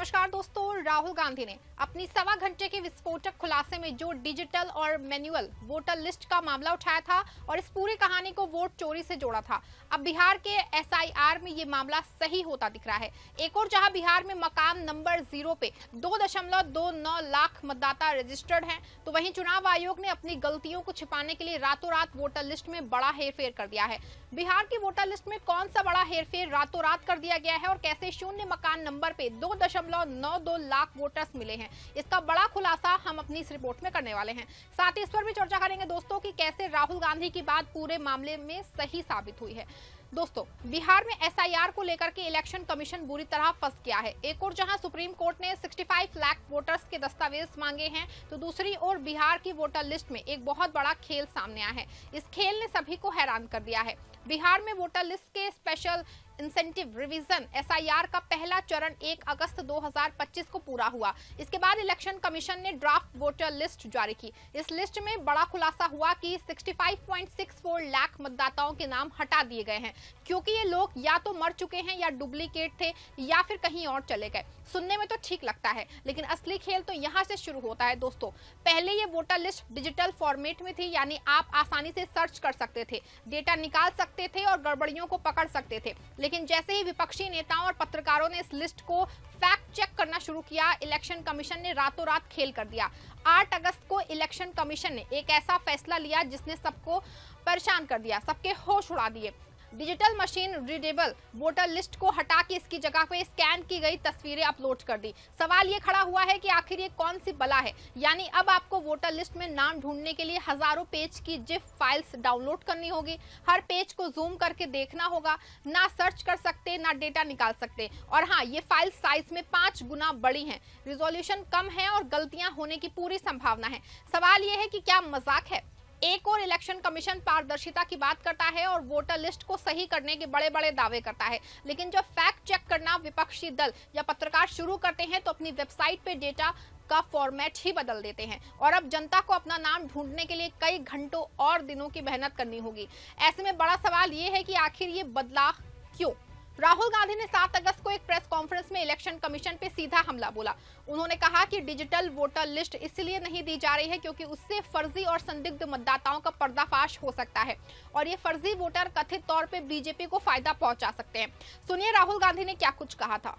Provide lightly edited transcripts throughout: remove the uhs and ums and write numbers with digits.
नमस्कार दोस्तों, राहुल गांधी ने अपनी 1.25 घंटे के विस्फोटक खुलासे में जो डिजिटल और मैनुअल वोटर लिस्ट का मामला उठाया था और इस पूरी कहानी को वोट चोरी से जोड़ा था, अब बिहार के एसआईआर में ये मामला सही होता दिख रहा है। एक और जहां बिहार में मकाम नंबर 0 पे 2.29 लाख मतदाता रजिस्टर्ड हैं, तो वहीं चुनाव आयोग ने अपनी गलतियों को छिपाने के लिए रातों रात वोटर लिस्ट में बड़ा हेरफेर कर दिया है। बिहार की वोटर लिस्ट में कौन सा बड़ा हेरफेर रातों रात कर दिया गया है और कैसे शून्य मकान नंबर पे 2.92 लाख वोटर्स मिले हैं, इसका बड़ा खुलासा हम अपनी इस रिपोर्ट में करने वाले हैं। साथ ही इस पर भी चर्चा करेंगे दोस्तों कि कैसे राहुल गांधी की बात पूरे मामले में सही साबित हुई है। दोस्तों, बिहार में एसआईआर को लेकर के इलेक्शन कमीशन बुरी तरह फंस गया है। एक और जहां सुप्रीम कोर्ट ने 65 लाख वोटर्स के दस्तावेज मांगे हैं, तो दूसरी ओर बिहार की वोटर लिस्ट में एक बहुत बड़ा खेल सामने आया है। इस खेल ने सभी को हैरान कर दिया है। बिहार में वोटर लिस्ट के स्पेशल इंसेंटिव रिवीजन एसआईआर का पहला चरण 1 अगस्त 2025 को पूरा हुआ। इसके बाद इलेक्शन कमीशन ने ड्राफ्ट वोटर लिस्ट जारी की। इस लिस्ट में बड़ा खुलासा हुआ कि 65.64 लाख मतदाताओं के नाम हटा दिए गए हैं, क्योंकि ये लोग या तो मर चुके हैं या डुप्लीकेट थे या फिर कहीं और चले गए। सुनने में तो ठीक लगता है, लेकिन असली खेल तो यहाँ से शुरू होता है दोस्तों। पहले ये वोटर लिस्ट डिजिटल फॉर्मेट में थी, यानी आप आसानी से सर्च कर सकते थे, डेटा निकाल सकते थे और गड़बड़ियों को पकड़ सकते थे। लेकिन जैसे ही विपक्षी नेताओं और पत्रकारों ने इस लिस्ट को फैक्ट चेक करना शुरू किया, इलेक्शन कमीशन ने रातों रात खेल कर दिया। 8 अगस्त को इलेक्शन कमीशन ने एक ऐसा फैसला लिया जिसने सबको परेशान कर दिया, सबके होश उड़ा दिए। Digital machine readable voter list को हटा के इसकी जगह पे स्कैन की गई तस्वीरें अपलोड कर दी। सवाल ये खड़ा हुआ है कि आखिर ये कौन सी बला है, यानी अब आपको वोटर लिस्ट में नाम ढूंढने के लिए हजारों पेज की जिफ फाइल्स डाउनलोड करनी होगी। हर पेज को जूम करके देखना होगा, ना सर्च कर सकते ना डेटा निकाल सकते। और हाँ, ये फाइल साइज में 5 गुना बड़ी है, रिजोल्यूशन कम है और गलतियां होने की पूरी संभावना है। सवाल ये है कि क्या मजाक है? एक और इलेक्शन कमीशन पारदर्शिता की बात करता है और वोटर लिस्ट को सही करने के बड़े बड़े दावे करता है, लेकिन जब फैक्ट चेक करना विपक्षी दल या पत्रकार शुरू करते हैं तो अपनी वेबसाइट पे डेटा का फॉर्मेट ही बदल देते हैं और अब जनता को अपना नाम ढूंढने के लिए कई घंटों और दिनों की मेहनत करनी होगी। ऐसे में बड़ा सवाल ये है कि आखिर ये बदलाव क्यों? राहुल गांधी ने 7 अगस्त को एक प्रेस कॉन्फ्रेंस में इलेक्शन कमीशन पे सीधा हमला बोला। उन्होंने कहा कि डिजिटल वोटर लिस्ट इसलिए नहीं दी जा रही है क्योंकि उससे फर्जी और संदिग्ध मतदाताओं का पर्दाफाश हो सकता है और ये फर्जी वोटर कथित तौर पे बीजेपी को फायदा पहुंचा सकते हैं। सुनिए राहुल गांधी ने क्या कुछ कहा था।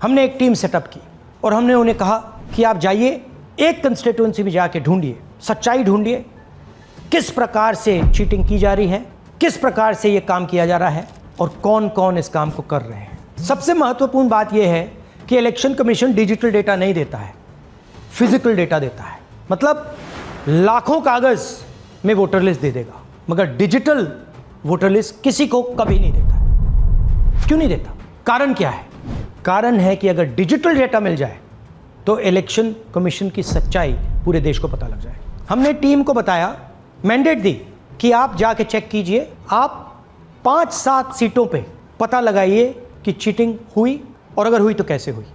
हमने एक टीम सेटअप की और हमने उन्हें कहा कि आप जाइए, एक कंस्टिट्यूएंसी में जाके ढूंढिए, सच्चाई ढूंढिए, किस प्रकार से चीटिंग की जा रही है, किस प्रकार से ये काम किया जा रहा है और कौन कौन इस काम को कर रहे हैं। सबसे महत्वपूर्ण बात यह है कि इलेक्शन कमीशन डिजिटल डेटा नहीं देता है, फिजिकल डेटा देता है। मतलब लाखों कागज में वोटर लिस्ट दे देगा, मगर डिजिटल वोटर लिस्ट किसी को कभी नहीं देता है। क्यों नहीं देता? कारण क्या है? कारण है कि अगर डिजिटल डेटा मिल जाए तो इलेक्शन कमीशन की सच्चाई पूरे देश को पता लग जाए। हमने टीम को बताया, मैंडेट दी कि आप जाके चेक कीजिए, आप 5-7 सीटों पे पता लगाइए कि चीटिंग हुई और अगर हुई तो कैसे हुई।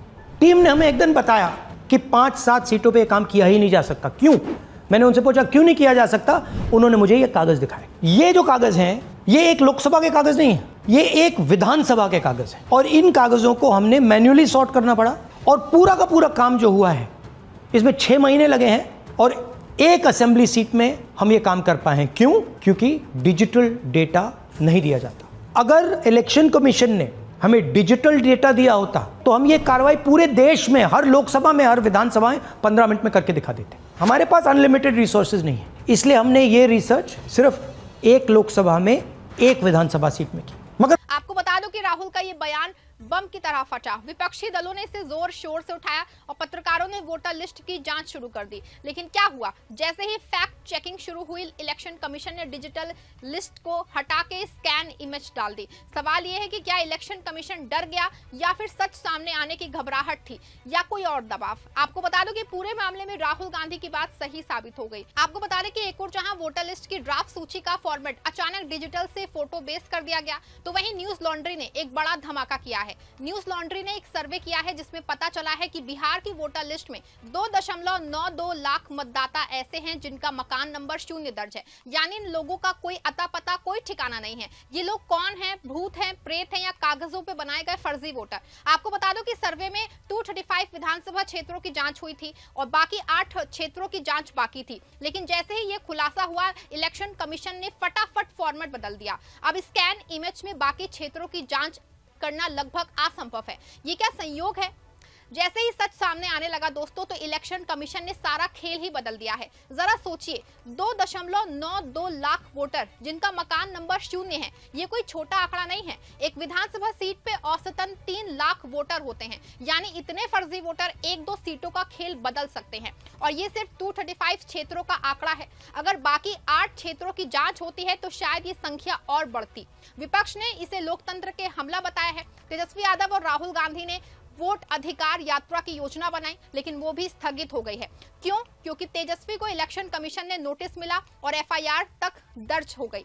टीम ने हमें एक दिन बताया कि 5-7 सीटों पे काम किया ही नहीं जा सकता। क्यों? मैंने उनसे पूछा क्यों नहीं किया जा सकता। उन्होंने मुझे ये कागज दिखाए। ये जो कागज हैं, ये एक लोकसभा के कागज नहीं है, ये एक विधानसभा के कागज है और इन कागजों को हमने मैन्युअली सॉर्ट करना पड़ा और पूरा का पूरा काम जो हुआ है इसमें 6 महीने लगे हैं और एक असेंबली सीट में हम ये काम कर पाए हैं। क्यों? क्योंकि डिजिटल डेटा नहीं दिया जाता। अगर इलेक्शन कमीशन ने हमें डिजिटल डेटा दिया होता तो हम ये कार्रवाई पूरे देश में, हर लोकसभा में, हर विधानसभा में 15 मिनट में करके दिखा देते। हमारे पास अनलिमिटेड रिसोर्सेज नहीं है, इसलिए हमने ये रिसर्च सिर्फ एक लोकसभा में, एक विधानसभा सीट में की। मगर आपको बता दो कि राहुल का ये बयान बम की तरह फटा। विपक्षी दलों ने इसे जोर शोर से उठाया और पत्रकारों ने वोटर लिस्ट की जांच शुरू कर दी। लेकिन क्या हुआ? जैसे ही फैक्ट चेकिंग शुरू हुई, इलेक्शन कमीशन ने डिजिटल लिस्ट को हटा के स्कैन इमेज डाल दी। सवाल यह है कि क्या इलेक्शन कमीशन डर गया या फिर सच सामने आने की घबराहट थी या कोई और दबाव? आपको बता दो कि पूरे मामले में राहुल गांधी की बात सही साबित हो गई। आपको बता दें कि एक और जहां वोटर लिस्ट की ड्राफ्ट सूची का फॉर्मेट अचानक डिजिटल से फोटो बेस कर दिया गया, तो वहीं न्यूज लॉन्ड्री ने एक बड़ा धमाका किया है। है। न्यूज लॉन्ड्री ने एक सर्वे किया है जिसमें पता चला है कि बिहार की वोटर लिस्ट में 2.92 लाख मतदाता ऐसे हैं जिनका मकान नंबर 0 दर्ज है, यानी इन लोगों का कोई अता पता, कोई ठिकाना नहीं है। ये लोग कौन हैं? भूत हैं, प्रेत हैं या कागजों पे बनाए गए फर्जी वोटर? आपको बता दो कि सर्वे में 235 विधानसभा क्षेत्रों की जांच हुई थी और बाकी 8 क्षेत्रों की जांच बाकी थी, लेकिन जैसे ही ये खुलासा हुआ इलेक्शन कमीशन ने फटाफट फॉर्मेट बदल दिया। अब स्कैन इमेज में बाकी क्षेत्रों की जांच करना लगभग असंभव है। ये क्या संयोग है? जैसे ही सच सामने आने लगा दोस्तों, तो इलेक्शन कमीशन ने सारा खेल ही बदल दिया है। जरा सोचिए, 2.92 लाख वोटर जिनका मकान नंबर 0 है, ये कोई छोटा आंकड़ा नहीं है। एक विधानसभा सीट पे औसतन 3 लाख वोटर होते हैं, यानी इतने फर्जी वोटर 1-2 सीटों का खेल बदल सकते हैं। और ये सिर्फ 235 क्षेत्रों का आंकड़ा है। अगर बाकी 8 क्षेत्रों की जांच होती है तो शायद ये संख्या और बढ़ती। विपक्ष ने इसे लोकतंत्र के हमला बताया है। तेजस्वी यादव और राहुल गांधी ने वोट अधिकार यात्रा की योजना बनाई, लेकिन वो भी स्थगित हो गई है। क्यों? क्योंकि तेजस्वी को इलेक्शन कमीशन ने नोटिस मिला और एफआईआर तक दर्ज हो गई।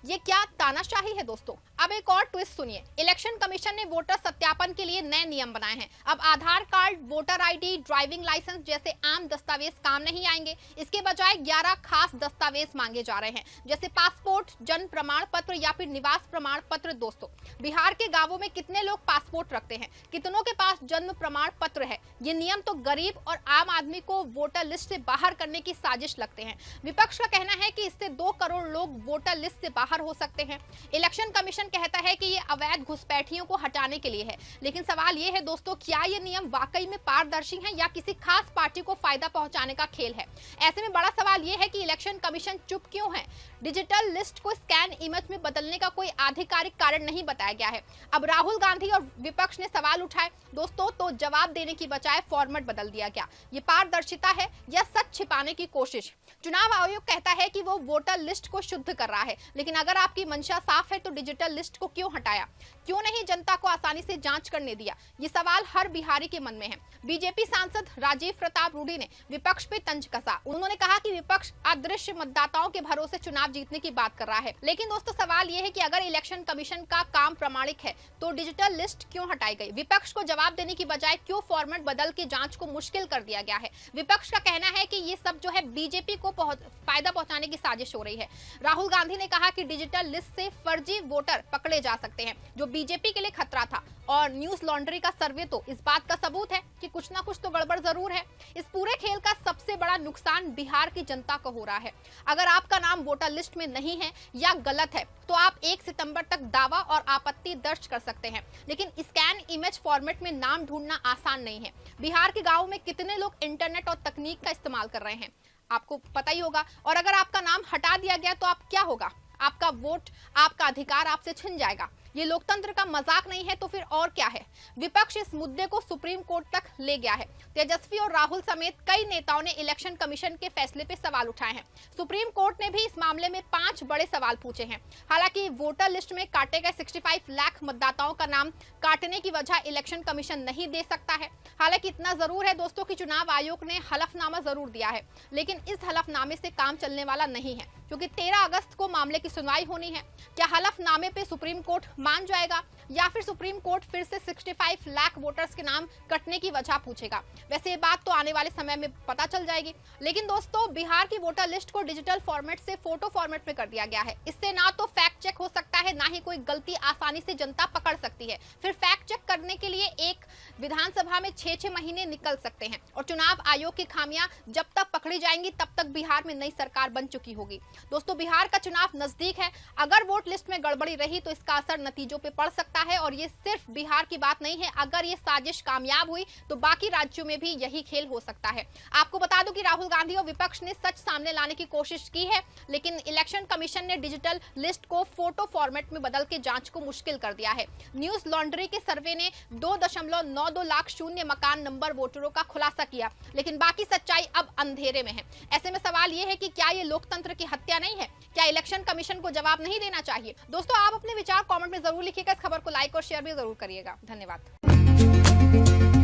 ये क्या तानाशाही है दोस्तों? अब एक और ट्विस्ट सुनिए। इलेक्शन कमीशन ने वोटर सत्यापन के लिए नए नियम बनाए हैं। अब Aadhaar card, voter ID, driving licence जैसे आम दस्तावेज काम नहीं आएंगे। इसके बजाय 11 खास दस्तावेज मांगे जा रहे हैं, जैसे पासपोर्ट, जन्म प्रमाण पत्र या फिर निवास प्रमाण पत्र। दोस्तों, बिहार के गांवों में कितने लोग पासपोर्ट रखते हैं? कितनों के पास जन्म प्रमाण पत्र है? ये नियम तो गरीब और आम आदमी को वोटर लिस्ट से बाहर करने की साजिश लगते हैं। विपक्ष का कहना है कि इससे 2 करोड़ लोग वोटर लिस्ट से बाहर हो सकते हैं। इलेक्शन कमीशन कहता है कि ये अवैध घुसपैठियों को हटाने के लिए है, लेकिन सवाल ये है दोस्तों, क्या ये नियम वाकई में पारदर्शी हैं या किसी खास पार्टी को फायदा पहुंचाने का खेल है? ऐसे में बड़ा सवाल ये है कि इलेक्शन कमीशन चुप क्यों है? डिजिटल लिस्ट को स्कैन इमेज में बदलने का कोई आधिकारिक कारण नहीं बताया गया है। अब राहुल गांधी और विपक्ष ने सवाल उठाए दोस्तों, तो जवाब देने की बजाय फॉर्मेट बदल दिया गया। ये पारदर्शिता है या सच छिपाने की कोशिश? चुनाव आयोग कहता है कि वो वोटर लिस्ट को शुद्ध कर रहा है, लेकिन अगर आपकी मंशा साफ है तो डिजिटल लिस्ट को क्यों हटाया? क्यों नहीं जनता को आसानी से जांच करने दिया? ये सवाल हर बिहारी के मन में है। बीजेपी सांसद राजीव प्रताप रूडी ने विपक्ष पे तंज कसा। उन्होंने कहा कि विपक्ष अदृश्य मतदाताओं के भरोसे चुनाव जीतने की बात कर रहा है। लेकिन दोस्तों, सवाल ये है कि अगर इलेक्शन कमीशन का काम प्रामाणिक है तो डिजिटल लिस्ट क्यों हटाई गई? विपक्ष को जवाब देने की बजाय क्यों फॉर्मेट बदल के जांच को मुश्किल कर दिया गया है? विपक्ष का कहना है कि ये सब जो है बीजेपी को फायदा पहुंचाने की साजिश हो रही है। राहुल गांधी ने कहा कि डिजिटल लिस्ट से फर्जी वोटर पकड़े जा सकते हैं, जो बीजेपी के लिए खतरा था। और न्यूज लॉन्ड्री का सर्वे तो इस बात का सबूत है कि कुछ ना कुछ तो गड़बड़ जरूर है। इस पूरे खेल का सबसे बड़ा नुकसान बिहार की जनता को हो रहा है। अगर आपका नाम वोटर लिस्ट में नहीं है या गलत है तो आप 1 सितंबर तक दावा और आपत्ति दर्ज कर सकते हैं, लेकिन स्कैन इमेज फॉर्मेट में नाम ढूंढना आसान नहीं है। बिहार के गाँव में कितने लोग इंटरनेट और तकनीक का इस्तेमाल कर रहे हैं आपको पता ही होगा। और अगर आपका नाम हटा दिया गया तो आप क्या होगा? आपका वोट, आपका अधिकार आपसे छिन जाएगा। ये लोकतंत्र का मजाक नहीं है तो फिर और क्या है? विपक्ष इस मुद्दे को सुप्रीम कोर्ट तक ले गया है। तेजस्वी और राहुल समेत कई नेताओं ने इलेक्शन कमीशन के फैसले पे सवाल उठाए हैं। सुप्रीम कोर्ट ने भी इस मामले में 5 बड़े सवाल पूछे हैं। हालांकि वोटर लिस्ट में काटे गए 65 लाख मतदाताओं का नाम काटने की वजह इलेक्शन कमीशन नहीं दे सकता है। हालांकि इतना जरूर है दोस्तों कि चुनाव आयोग ने हलफनामा जरूर दिया है, लेकिन इस हलफनामे से काम चलने वाला नहीं है, क्योंकि 13 अगस्त को मामले की सुनवाई होनी है। क्या हलफनामे पे सुप्रीम कोर्ट मान जाएगा या फिर सुप्रीम कोर्ट फिर से 65 लाख वोटर्स के नाम कटने की वजह पूछेगा? वैसे ये बात तो आने वाले समय में पता चल जाएगी। लेकिन दोस्तों, बिहार की वोटर लिस्ट को डिजिटल फॉर्मेट से फोटो फॉर्मेट में कर दिया गया है। इससे ना तो फैक्ट चेक हो सकता है, ना ही कोई गलती आसानी से जनता पकड़ सकती है। फिर फैक्ट चेक करने के लिए एक विधानसभा में 6-6 महीने निकल सकते हैं और चुनाव आयोग की खामियां जब तक पकड़ी जाएंगी तब तक बिहार में नई सरकार बन चुकी होगी। दोस्तों, बिहार का चुनाव नजदीक है। अगर वोट लिस्ट में गड़बड़ी रही तो इसका असर नतीजों पे पड़ सकता है। और ये सिर्फ बिहार की बात नहीं है, अगर ये साजिश कामयाब हुई तो बाकी राज्यों में भी यही खेल हो सकता है। आपको बता दूं कि राहुल गांधी और विपक्ष ने सच सामने लाने की कोशिश की है, लेकिन इलेक्शन कमीशन ने डिजिटल लिस्ट को फोटो फॉर्मेट में बदल के जांच को मुश्किल कर दिया है। न्यूज लॉन्ड्री के सर्वे ने 2.92 लाख शून्य मकान नंबर वोटरों का खुलासा किया, लेकिन बाकी सच्चाई अब अंधेरे में है। ऐसे में सवाल ये है कि क्या ये लोकतंत्र की हत्या नहीं है? क्या इलेक्शन कमीशन को जवाब नहीं देना चाहिए? दोस्तों, आप अपने विचार कमेंट में जरूर लिखिएगा। इस खबर को लाइक और शेयर भी जरूर करिएगा। धन्यवाद।